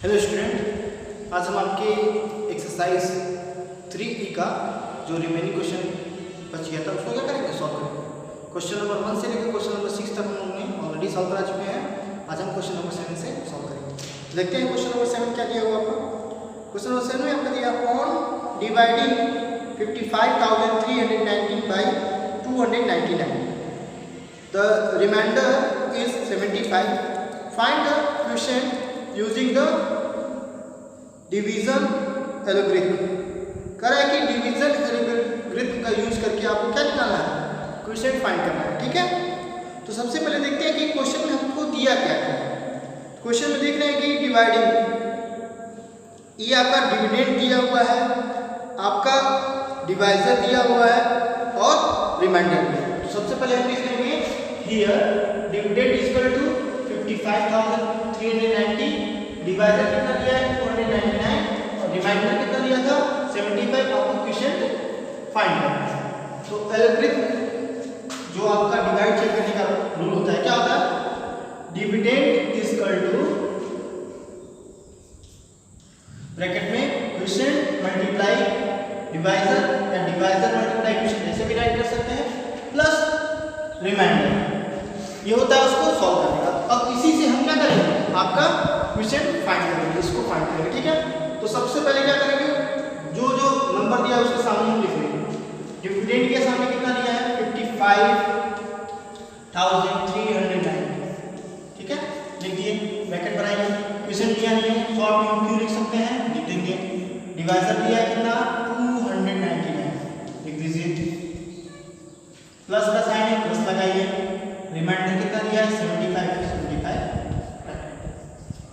Hello student, आज हम आपके एक्सरसाइज 3E का जो रिमेनिंग क्वेश्चन बच गया था उसको क्या करेंगे, सॉल्व करेंगे। क्वेश्चन नंबर 1 से लेकर क्वेश्चन नंबर 6 तक हम लोगों ने ऑलरेडी सॉल्व करा चुके हैं। आज हम क्वेश्चन नंबर 7 से सॉल्व करेंगे। देखते हैं क्वेश्चन नंबर 7 क्या दिया हुआ आपको। क्वेश्चन नंबर 7 में आपका दिया upon dividing 55,319 by 299 the remainder is 75. Find the question using the division algorithm. कह रहा है कि डिवीजन एल्गोरिथम का यूज करके आपको क्या निकालना है, क्वेश्चन फाइंड करना है। ठीक है, तो सबसे पहले देखते हैं कि क्वेश्चन में हमको दिया क्या है। क्वेश्चन में देख रहे हैं कि डिवाइडिंग, ये आपका डिविडेंड दिया हुआ है, आपका डिवाइजर दिया हुआ है और रिमाइंडर दिया। तो सबसे पहले हम लिख लेंगे here dividend is equal to 55,390, divisor कितना दिया है 299 और रिमाइंडर कितना दिया था 75। आपको क्वेश्चन फाइंड करना है। तो एल्गोरिथम जो आपका डिवाइड चेक करने का रूल होता है, क्या होता है, dividend is equal to bracket में क्वेश्चन मल्टीप्लाई डिवाइजर या डिवाइजर मल्टीप्लाई क्वेश्चन, ऐसे भी राइट कर सकते हैं, प्लस रिमाइंडर। ये होता है उसको सॉल्व करने का। अब इसी से हम क्या करेंगे, आपका क्वेश्चन फाइंड करेंगे, इसको फाइंड करेंगे। ठीक है, तो सबसे पहले क्या करेंगे, जो जो नंबर दिया है उसके सामने हम लिख लेंगे। डिविडेंड के सामने कितना दिया है 55,390। ठीक है, लिख दिए, ब्रैकेट बनाएंगे। क्वेश्चन दिया नहीं है, शॉर्ट में हम क्यों लिख सकते हैं, लिख देंगे। डिवाइजर दिया है कितना 299, लिख दीजिए, प्लस का साइन है, प्लस लगाइए। रिमाइंडर कितना दिया है 75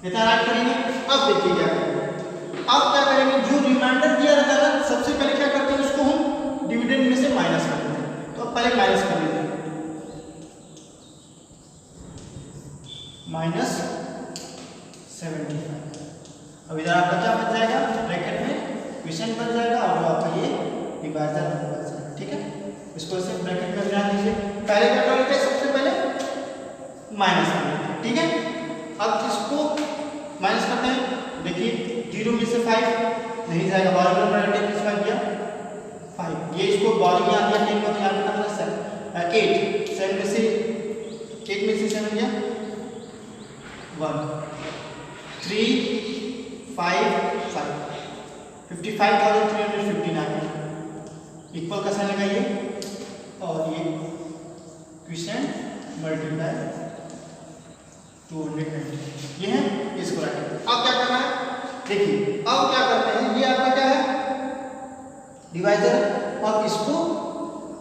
इतना राइट करेंगे। अब देखिए क्या करेंगे, अब क्या करेंगे, जो रिमाइंडर दिया रहता है ना, सबसे पहले क्या करते हैं, उसको हम डिविडेंड में से माइनस कर देते हैं। तो अब पहले माइनस कर देते हैं, -75। अब इधर आपका क्या बच जाएगा, ब्रैकेट में क्वेश्चन बच जाएगा और आपका ये डिवाइजर बच जाएगा। ठीक है, इसको ऐसे ब्रैकेट में ध्यान दीजिए। पहले क्या करते हैं, सबसे पहले माइनस कर देते हैं। ठीक है, अब इसको माइनस करते हैं। देखिए 0 में से 5 नहीं जाएगा, 12 में 5 किया 5, ये इसको 12 में आ गया, 10 में तो यहाँ पे कितना 8, 7 में से 8 में से 7 गया 1, 3, 5, 5, 55,359 इक्वल का साइन लगाइए और ये क्वेश्चन मल्टीप्लाई 290 ये है, इसको रखें। अब क्या करना है, देखिए अब क्या करते हैं, ये आपका क्या है डिवाइजर। अब इसको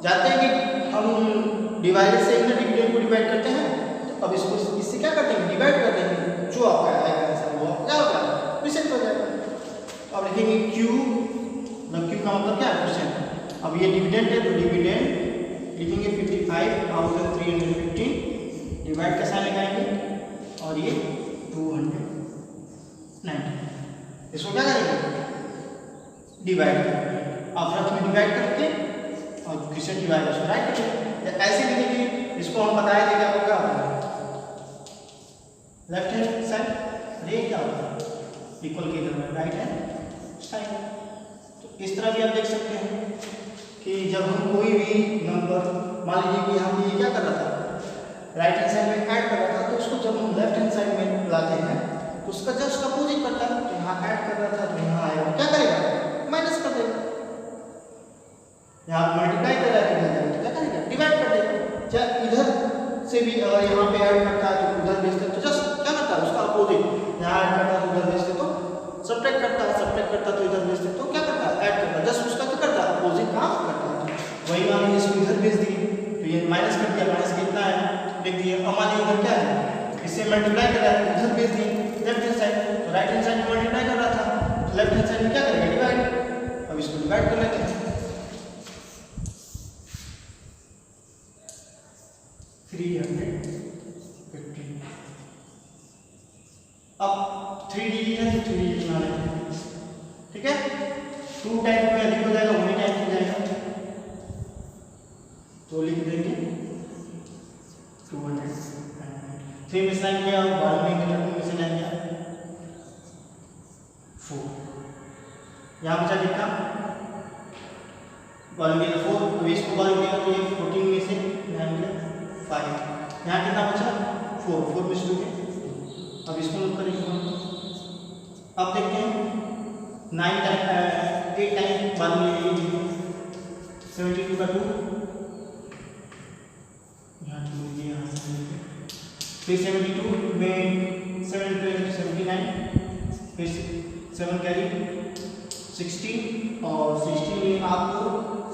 जाते हैं कि हम डिवाइजर से इतना डिविडेंड को डिवाइड करते हैं, तो अब इसको इससे क्या करते हैं, डिवाइड कर देंगे। जो आपका आएगा आंसर वो क्या होगा, क्वेश्चन हो जाएगा। अब लिखेंगे क्यू, मतलब क्यू का मतलब क्या है, क्वेश्चन। अब ये डिविडेंड है तो डिविडेंड लिखेंगे 55,315, डिवाइड का साइन लगाएंगे और ये 290, इसको क्या करेंगे, डिवाइड करेंगे। अब रफ में डिवाइड करके और क्वेश्चन डिवाइड उसको राइट करेंगे। ऐसे लिखेंगे, इसको हम बताए थे क्या होगा, लेफ्ट हैंड साइड ये क्या होगा इक्वल के इधर में राइट हैंड साइड। तो इस तरह भी आप देख सकते हैं कि जब हम कोई भी नंबर, मान लीजिए कि हम ये क्या कर रहा था, राइट हैंड साइड में ऐड कर रहा था, तो उसको जब हम लेफ्ट हैंड साइड में लाते हैं तो उसका जस्ट अपोजिट करता है। तो यहाँ ऐड कर रहा था तो यहाँ आएगा, क्या करेगा, माइनस कर देगा। यहाँ मल्टीप्लाई कर रहा है तो क्या करेगा, डिवाइड कर देगा। चाहे इधर से भी यहाँ पे ऐड करता है तो उधर भेजते तो जस्ट क्या करता है, उसका अपोजिट। यहाँ ऐड करता है तो उधर भेजते तो सब्ट्रैक्ट करता है, सब्ट्रैक्ट करता तो इधर भेजते तो क्या करता है, ऐड करता है, जस्ट उसका क्या करता है, अपोजिट काम करता है। वही मान लीजिए इसको इधर भेज दिए तो ये माइनस कर दिया, माइनस कितना है लिख दिए। अब मान लीजिए इधर क्या है, इससे मल्टीप्लाई कर रहा है तो इधर भेज दिए लेफ्ट हैंड साइड, तो राइट हैंड साइड में मल्टीप्लाई कर रहा था तो लेफ्ट हैंड साइड में क्या करेगा, डिवाइड। अब इसको डिवाइड कर लेते हैं 315। अब 3 डिजिट है तो 3 डिजिट बना लेते हैं। ठीक है, 2 टाइम में अधिक हो जाएगा, 1 टाइम हो जाएगा तो लिख देंगे 200। 3 में से 9 गया, 12 में 2 में से 9 गया यहाँ बचा कितना, वॉल्यूम दिया 4, तो इसको वॉल्यूम दिया तो ये 14 में से 9 गया 5, यहाँ कितना बचा 4 में से 2 गया। अब इसको नोट करेंगे, अब देखते हैं 8 टाइम बाद में 72 का 2, यहाँ 2 यहाँ से फिर 72 में 7 79, फिर 7 कैरी 16, और 16 में आपको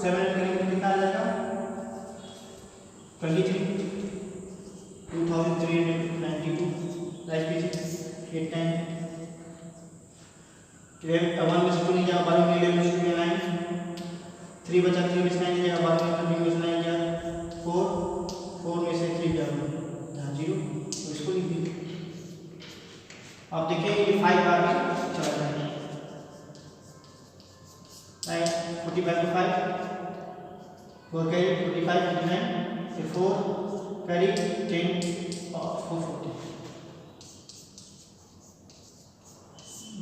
7 करेंगे तो कितना आ जाएगा 23, 2392, राइट कीजिए 8 टाइम 1 में से 2 नहीं जाएगा, 12 में 11 में से 9, 3 बचा 3 में से 9 जाएगा, 12 में 13 में से 9 गया 4 में से 3 गया 0, तो इसको लिख दीजिए। आप देखिए ये 5 बार में चला जाएगा, 45 में 5 4 कैरी 45 59, फिर 4 कैरी 10 और 440,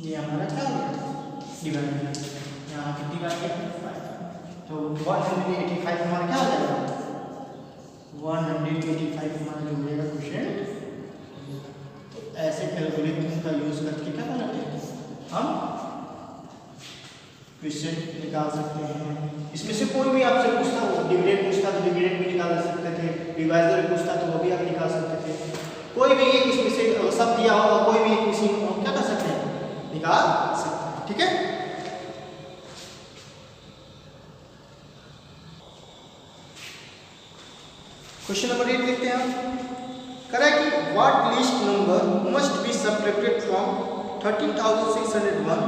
ये हमारा क्या हो गया डिवाइड, यहाँ कितनी बार है 5, तो 185 हमारा क्या हो जाएगा 185 हमारा जो हो जाएगा क्वेश्चन। तो ऐसे कैलकुलेटर का यूज करके क्या बनाते हैं हम क्वेश्चन निकाल सकते हैं। इसमें से कोई भी आपसे पूछता हो, डिविडेंड पूछता तो डिविडेंड भी निकाल सकते थे, डिवाइजर पूछता तो वो भी आप निकाल सकते थे, कोई भी एक इसमें से सब दिया होगा, कोई भी एक किसी क्या कर सकते हैं निकाल सकते हैं, ठीक है। क्वेश्चन नंबर 8 देखते हैं हम, करा कि what least number must be subtracted from 13601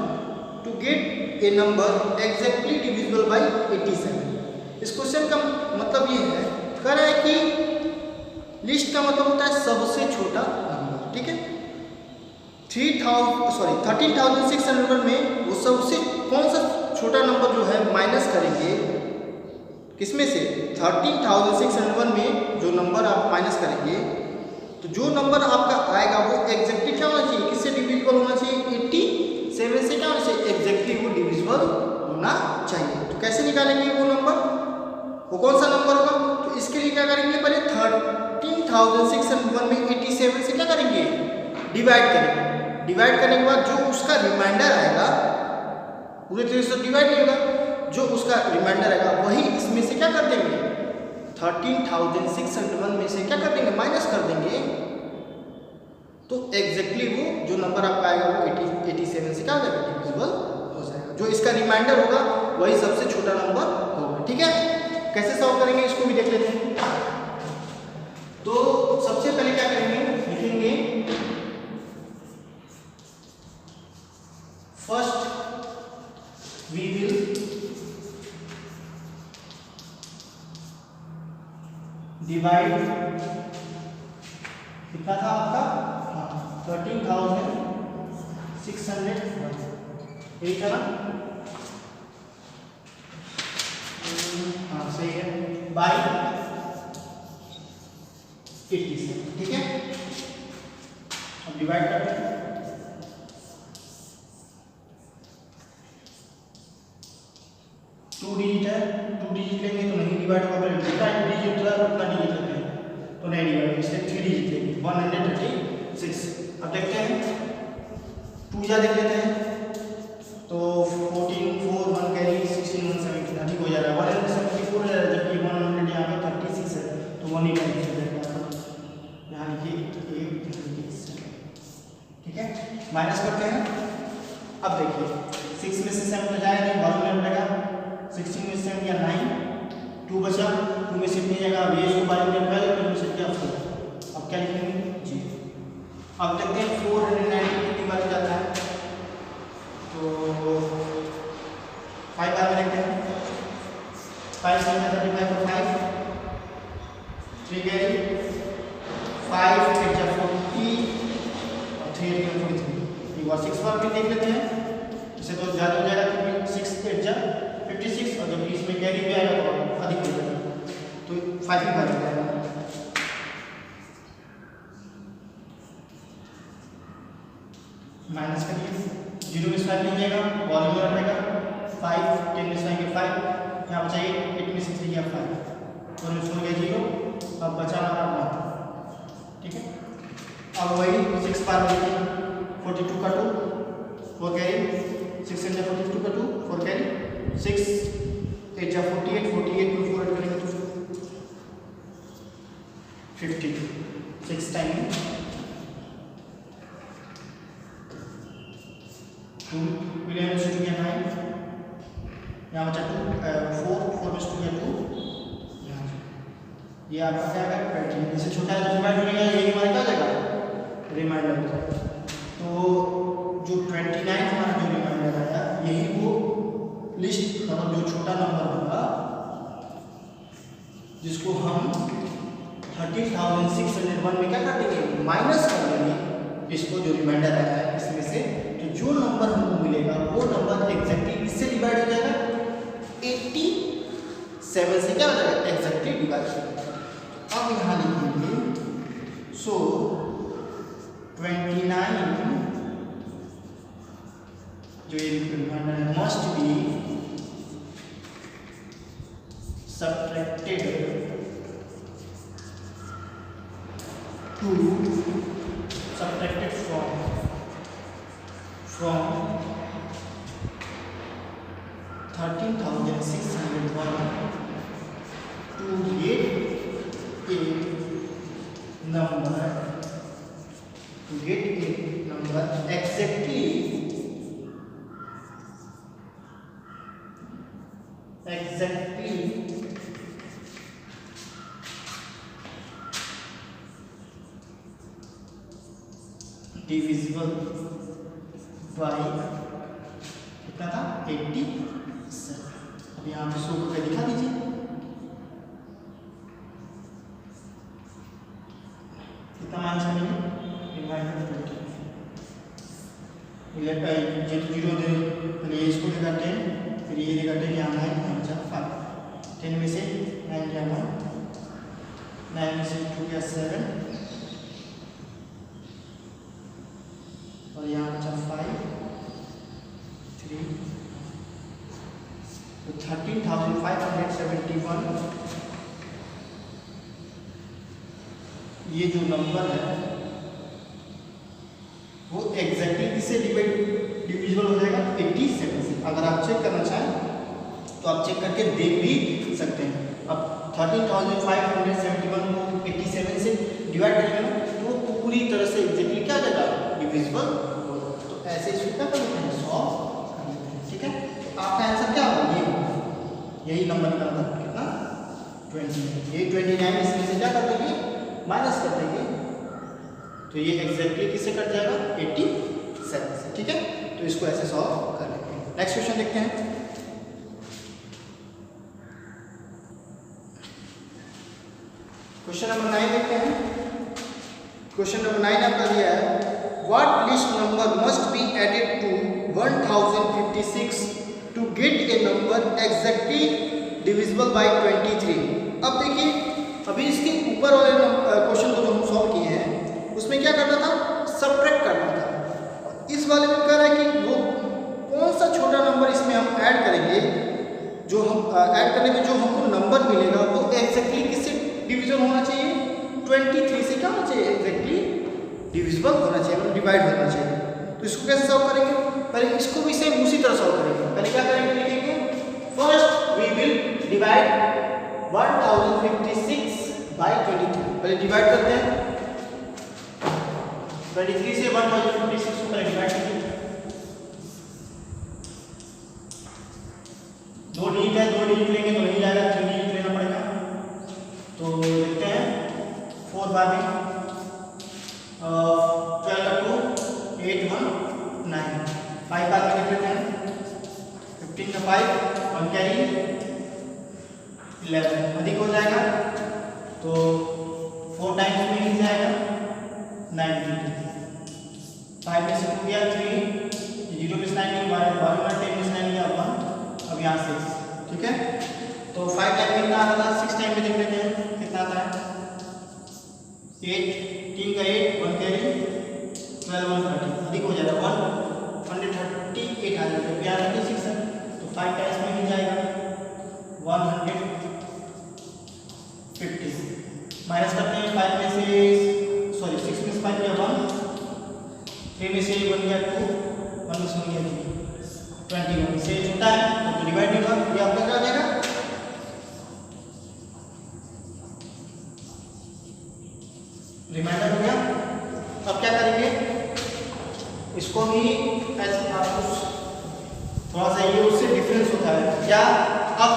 to get a number exactly divisible by 87। इस क्वेश्चन का मतलब ये है, कह रहा है कि लिस्ट का मतलब होता है सबसे छोटा नंबर, ठीक है। 13601 में वो सबसे कौन सा छोटा नंबर जो है माइनस करेंगे किसमें से 13601 में जो नंबर आप माइनस करेंगे, तो जो नंबर आपका आएगा वो एग्जैक्टली क्या होना चाहिए, किससे डिविजिबल होना चाहिए 87 से क्या होना चाहिए एग्जैक्टली वो डिविजिबल होना चाहिए। तो कैसे निकालेंगे वो नंबर, वो कौन सा नंबर होगा, तो इसके लिए क्या करेंगे पहले 13601 में 87 से क्या करेंगे डिवाइड करेंगे, डिवाइड करने के बाद जो उसका रिमाइंडर आएगा पूरे तरीके से डिवाइड नहीं होगा, जो उसका रिमाइंडर आएगा वही इसमें से क्या कर देंगे 13601 में से क्या कर देंगे माइनस कर देंगे, तो एग्जैक्टली वो जो नंबर आपका आएगा वो 87 से क्या हो जाएगा डिविजिबल हो जाएगा, जो इसका रिमाइंडर होगा वही सबसे छोटा नंबर होगा, ठीक है। कैसे सॉल्व करेंगे इसको भी देख लेते हैं। तो सबसे पहले क्या करेंगे, लिखेंगे फर्स्ट वी विल डिवाइड, कितना था आपका 13600 यही था ना, हाँ सही है, बाई 87, ठीक है। अब डिवाइड करते हैं, टू डिजिट है, 2 डिजिट लेंगे तो नहीं डिवाइड होगा, जितना डिजिट है उतना डिजिट लेते हैं तो नहीं डिवाइड, इसलिए 3 डिजिट लेंगे 136। अब देखते हैं 2 जा देख लेते हैं, तो 14 4 1 कैरी 16 117 ठीक हो जा रहा है, 174 हो जा रहा है, जबकि 100 यहाँ पे 36 है तो 180 हो जाएगा, यहाँ लिखिए 837, ठीक है। माइनस करते हैं, अब देखिए 6 में से 7 तो जाएगा नहीं, बॉलम में बढ़ेगा, 16 में से 7 या 9, 2 बचा, 2 में से कितनी जाएगा, अब ये इसको बारे में पहले 2 में से क्या 4, अब क्या लिखेंगे जी। अब देखते हैं 490 कितनी बार जाता है, तो 5 बार में देखते हैं, 5 से 35 और 5 3 कैरी 5 8 जा 40 और 3 8 43, एक बार 6 बार भी देख लेते हैं, इससे तो ज़्यादा हो जाएगा क्योंकि 6 8 जा 56, और जब इसमें कैरी भी आएगा तो अधिक हो जाएगा, तो 5 ही बार जाएगा। माइनस करिए, 0 में से 5 नहीं जाएगा, वॉल्यूम में रहेगा, 5, 10 में से 5, यहाँ बचा 8, 8 में से 3 गया 5, तो में छोड़ गया 0, अब बचा हमारा 1, ठीक है। अब वही 6 बार देखिए, 42 का 2 4 कैरी, 6 इंटू 42 का 2 4 कैरी, 6 8 जा 48, 48 में 4 ऐड करेंगे तो 50, 6 टाइम 2 11 में से 2 गया 9, यहाँ बचा 2 4 में से 2 गया 2, ये आपका क्या है 20, इससे छोटा है तो डिवाइड हो जाएगा, ये हमारा क्या हो जाएगा रिमाइंडर हो जाएगा। तो जो 29 हमारा जो रिमाइंडर आया यही वो लिस्ट मतलब जो छोटा नंबर होगा जिसको हम 30,601 में क्या कर देंगे माइनस कर देंगे, इसको जो रिमाइंडर आया है इसमें से तो जो नंबर हमको मिलेगा वो नंबर एग्जैक्टली किससे डिवाइड हो जाएगा 87 से क्या हो जाएगा एग्जैक्टली डिवाइड हो जाएगा। अब यहाँ लिखेंगे सो 29 जो ये रिमाइंडर है must be subtracted from 13,601 to get a number exactly divisible by कितना था 87। अब यहाँ पे 100 करके दिखा दीजिए। कितना मान चाहिए ये तो 0 दे पहले ये इसको देगा 10 फिर ये देगा 10 यहाँ 9 यहाँ बचा 5 10 में से 9 गया 1 9 में से 2 गया 7 और यहाँ बचा 5 3 तो 13,571 ये जो नंबर है वो एग्जैक्टली किससे डिविजिबल हो जाएगा 87 से। अगर आप चेक करना चाहें तो आप चेक करके देख भी सकते हैं। अब 13,571 को 87 से डिवाइड करेंगे तो पूरी तरह से एग्जैक्टली क्या हो जाएगा डिविजिबल होगा। तो ऐसे इसको क्या कर लेते हैं 100 कर लेते हैं, ठीक है। तो आपका आंसर क्या होगा ये यही नंबर निकलता है कितना 20। ये 29 इसमें से क्या कर देंगे माइनस कर देंगे तो ये एग्जैक्टली किससे कट जाएगा 87 से, ठीक है। तो इसको ऐसे सॉल्व कर लेते हैं। नेक्स्ट क्वेश्चन देखते हैं। क्वेश्चन नंबर 9 देखते हैं। क्वेश्चन नंबर 9 आपका दिया है what least number must be added to 1056 to get a number exactly divisible by 23। अब देखिए अभी इसके ऊपर वाले क्वेश्चन को जो हम सॉल्व किए हैं उसमें क्या करना था सब्ट्रैक्ट करना था। इस वाले में कह रहा है कि वो कौन सा छोटा नंबर इसमें हम ऐड करेंगे जो हम ऐड करने में जो हमको नंबर मिलेगा वो एग्जैक्टली किससे डिविजन होना चाहिए 23 से क्या होना चाहिए एग्जैक्टली डिविजिबल होना चाहिए मतलब डिवाइड होना चाहिए। तो इसको कैसे सॉल्व करेंगे पहले इसको भी सेम उसी तरह सॉल्व करेंगे। पहले क्या करेंगे लिखेंगे first we will divide 1056 by 23। पहले डिवाइड करते हैं 23 से 1056 को पहले डिवाइड कीजिए। 2 डिजिट है 2 डिजिट लेंगे तो नहीं जाएगा 3 डिजिट लेना पड़ेगा। तो देखते हैं 4 बार में 12 का 2 8 1 9 5 बार में लिख लेते हैं 15 का 5 1 कैरी 11 अधिक हो जाएगा तो 4 टाइम्स में लिख जाएगा 9 5 में से 2 गया 3 0 में से 9 नहीं 12 में 10 में से 9 गया 1 अब यहाँ 6, ठीक है। तो 5 टाइम कितना आता था 6 टाइम में देख लेते हैं कितना आता है 8 3 का 8 1 कैरी 12 1 30 अधिक हो जाएगा 138 आ जाएगा 6 है तो 5 टाइम्स में ही जाएगा 150। माइनस करते हैं 5 में से, सॉरी 6 में से 5 गया 1, 3 में से 1 गया 2, 1 में से 1 गया 3, 21 से छोटा है तो डिवाइड नहीं होगा, ये आपका क्या हो जाएगा रिमाइंडर हो गया। अब क्या करेंगे, इसको भी ऐसे आपको थोड़ा सा ये उससे डिफरेंस होता है क्या। अब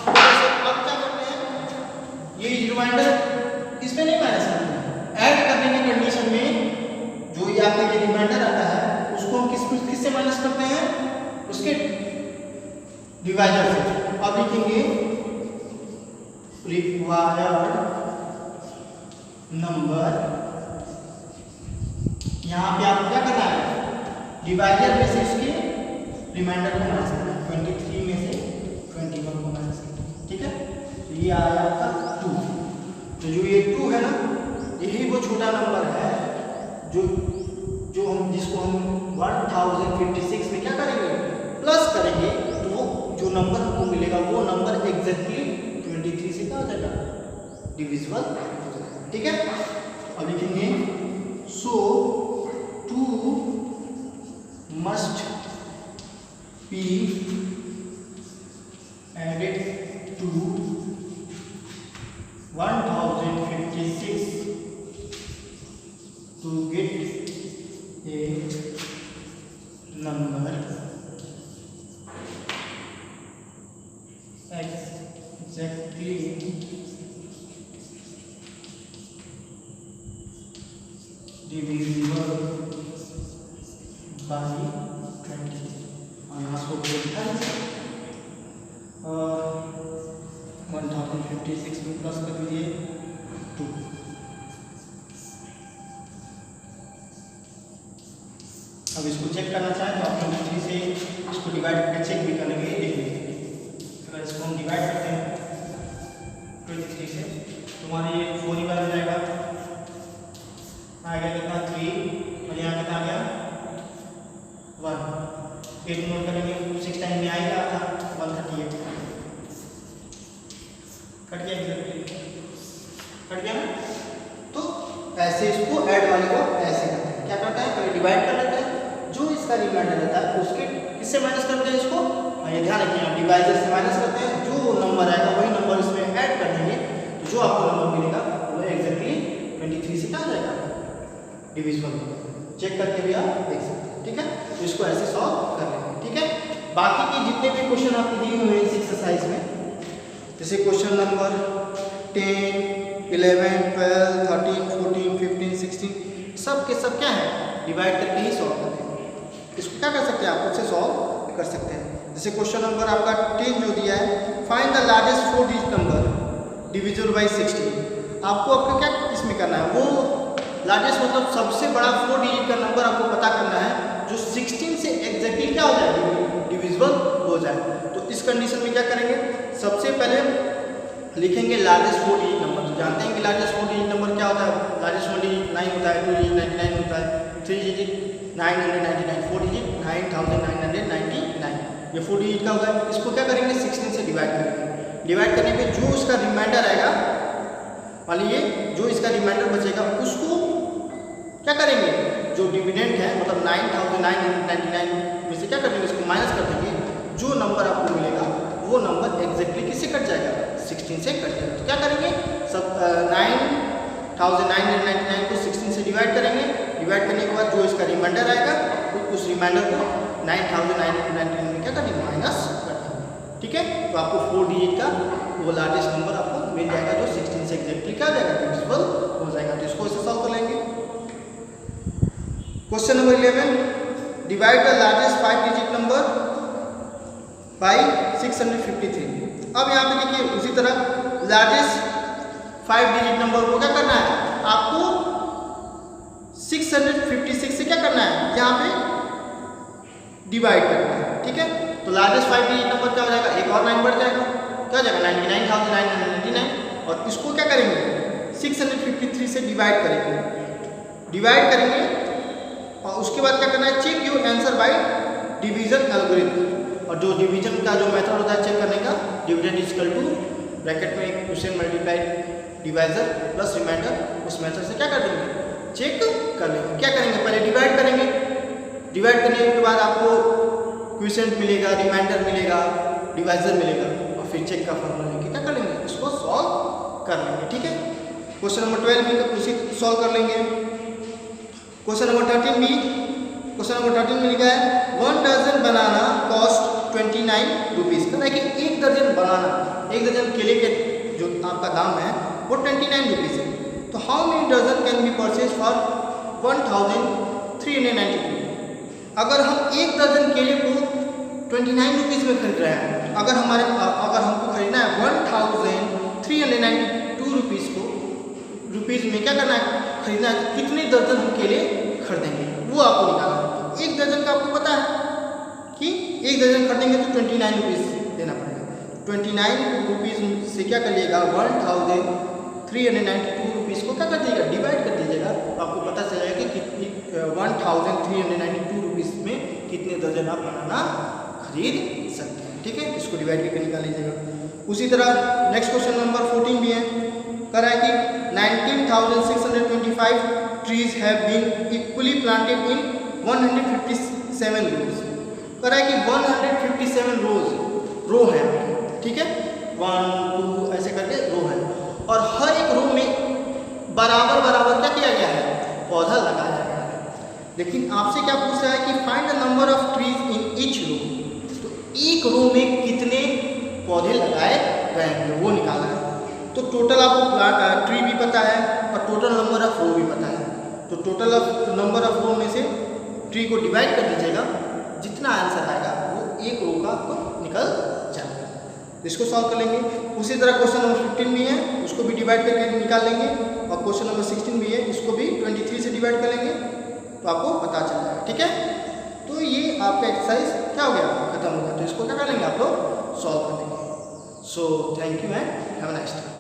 क्या करते हैं, ये रिमाइंडर इसमें नहीं माइनस करते हैं, ऐड करने की कंडीशन में जो ये आपका ये रिमाइंडर आता है उसको हम किससे माइनस करते हैं, उसके डिवाइजर से। अब लिखेंगे रिक्वायर्ड नंबर, यहाँ पे आपको क्या करना है, डिवाइजर में से इसके रिमाइंडर को माइनस करना है, 23 में से 21 को माइनस करना है, ठीक है। तो ये आया आपका 2, तो जो ये 2 है ना, यही वो छोटा नंबर है जो हम जिसको हम 1056 में क्या करेंगे, प्लस करेंगे, तो वो जो नंबर हमको मिलेगा वो नंबर एग्जैक्टली 23 से क्या हो जाएगा, डिविजिबल, ठीक है। अब लिखेंगे so 2 must be added to 1056 to get a number exactly divisible by 20। और यहाँ सो 1056 में प्लस कर दीजिए 2। अब इसको चेक करना चाहें तो आप 23 से इसको डिवाइड करके चेक भी करेंगे, देख लीजिए। अगर इसको हम डिवाइड करते हैं 23 से, तुम्हारे ये 4 ही बार हो जाएगा, आ गया कितना 3, और यहाँ कितना आ गया 1। 8 नोट करेंगे, 6 टाइम में आएगा था 138, कट गया, कट गया ना। तो ऐसे इसको ऐड वाले को ऐसे करते हैं, क्या करते हैं, पहले डिवाइड कर लेते हैं, जो इसका रिमाइंडर रहता है उसके किससे माइनस करते हैं इसको, ये ध्यान रखिए आप डिवाइजर से माइनस करते हैं, जो नंबर आएगा वही नंबर इसमें ऐड कर देंगे, तो जो आपको नंबर मिलेगा वो एग्जैक्टली 23 से क्या हो जाएगा, डिविजिबल। चेक करके भी आप देख सकते हैं, ठीक है। तो इसको ऐसे सॉल्व कर लेंगे, ठीक है। बाकी के जितने भी क्वेश्चन आपके दिए हुए हैं इस एक्सरसाइज में, जैसे क्वेश्चन नंबर 10, 11, 12, 13, 14, 15, 16 सब के सब क्या है, डिवाइड करके ही सॉल्व करते हैं। इसको क्या कर सकते हैं, आप खुद से सॉल्व कर सकते हैं। जैसे क्वेश्चन नंबर आपका 10 जो दिया है, find the largest 4 digit number divisible by 16। आपको आपका क्या इसमें करना है, वो लार्जेस्ट मतलब सबसे बड़ा 4 डिजिट का नंबर आपको पता करना है जो 16 से एग्जैक्टली क्या हो जाए, डिविजिबल हो जाए। तो इस कंडीशन में क्या करेंगे, सबसे पहले लिखेंगे लार्जेस्ट 4 डिजिट नंबर। तो जानते हैं कि लार्जेस्ट 4 डिजिट नंबर क्या होता है, लार्जेस्ट 1 डिजिट 9 होता है, 2 डिजिट 99 होता है, 3 डिजिट 999, 4 डिजिट 9999। ये 4 डिजिट का होगा। इसको क्या करेंगे, 16 से डिवाइड करेंगे। डिवाइड करने पे जो उसका रिमाइंडर आएगा, मान लीजिए जो इसका रिमाइंडर बचेगा उसको क्या करेंगे, जो डिविडेंड है मतलब 9999 में से क्या करेंगे, इसको माइनस कर देंगे। जो नंबर आपको मिलेगा वो नंबर एग्जैक्टली किससे कट जाएगा, 16 से कट जाएगा। तो क्या करेंगे, सब 9999 को 16 से डिवाइड करेंगे। डिवाइड करने के बाद जो इसका रिमाइंडर आएगा उस रिमाइंडर को 9999 में क्या करेंगे, माइनस कर देंगे, ठीक है। तो आपको 4 डिजिट का वो लार्जेस्ट नंबर आपको मिल जाएगा जो 16 से एग्जैक्टली क्या जाएगा, डिविजिबल हो जाएगा। तो इसको ऐसे सॉल्व कर लेंगे। Question number 11, divide the largest 5 digit number by 653। अब यहाँ पे देखिए उसी तरह लार्जेस्ट 5 डिजिट नंबर को क्या करना है, आपको 656 से क्या करना है, यहाँ पे डिवाइड करना है, ठीक है। तो लार्जेस्ट 5 डिजिट नंबर क्या हो जाएगा, एक और 9 बढ़ जाएगा, क्या हो जाएगा 99,999। और इसको क्या करेंगे, 653 से डिवाइड करेंगे। डिवाइड करेंगे और उसके बाद क्या करना है, check your answer by division algorithm. और जो डिवीजन का जो मेथड होता है चेक करने का, डिविडेंड इक्वल टू ब्रैकेट में question multiplied divisor plus reminder, उस मेथड से क्या कर देंगे, चेक कर लेंगे। क्या करेंगे, पहले डिवाइड करेंगे, डिवाइड करने के बाद आपको क्वेश्चन मिलेगा, रिमाइंडर मिलेगा, डिवाइजर मिलेगा, और फिर चेक का फॉर्मूला लेके क्या कर लेंगे, इसको सॉल्व कर लेंगे। ठीक है, क्वेश्चन नंबर 12 भी उसी सॉल्व कर लेंगे। क्वेश्चन नंबर 13 भी, क्वेश्चन नंबर 13 में लिखा है 1 दर्जन बनाना कॉस्ट 29 रुपीज़। देखिए एक दर्जन बनाना, एक दर्जन केले के जो आपका दाम है वो 29 रुपीज़ है। तो how many dozen can be purchase for 1392। अगर हम एक दर्जन केले को 29 रुपीज़ में खरीद रहे हैं, अगर हमको खरीदना है 1392 रुपीज़ में क्या करना है, खरीदना है, कितने दर्जन हम केले खरीदेंगे वो आपको निकालना है। एक दर्जन का आपको पता है कि एक दर्जन खरीदेंगे तो 29 रुपीज़ देना पड़ेगा। 29 रुपीज़ से क्या करिएगा, 1392 रुपीज़ को क्या कर दीजिएगा, डिवाइड कर दीजिएगा, आपको पता चल जाएगा कि कितनी 1392 रुपीज़ में कितने दर्जन आप बनाना खरीद सकते हैं। ठीक है, इसको डिवाइड करके निकाल लीजिएगा। उसी तरह नेक्स्ट क्वेश्चन नंबर 14 भी है, कह रहा है कि 19,625 trees have been equally planted in 157 rows. कह रहा है कि 157 रो है, ठीक है, 1 2 ऐसे करके रो है, और हर एक रो में बराबर बराबर क्या किया गया है, पौधा लगाया गया है। लेकिन आपसे क्या पूछ रहा है कि find the number of trees in each row. तो एक रो में कितने पौधे लगाए गए हैं वो निकालना है। तो टोटल आपको ट्री भी पता है और टोटल नंबर ऑफ रो भी पता है। तो टोटल नंबर ऑफ रो में से ट्री को डिवाइड कर दीजिएगा, जितना आंसर आएगा वो एक रो का आपको निकल जाएगा। इसको सॉल्व कर लेंगे। उसी तरह क्वेश्चन नंबर 15 भी है, उसको भी डिवाइड करके निकाल लेंगे, और क्वेश्चन नंबर 16 भी है, इसको भी 23 से डिवाइड कर लेंगे तो आपको पता चल जाएगा। ठीक है, तो ये आपका एक्सरसाइज क्या हो गया, खत्म हो गया। तो इसको क्या कर लेंगे, आप लोग सॉल्व कर लेंगे। So thank you and have a nice day.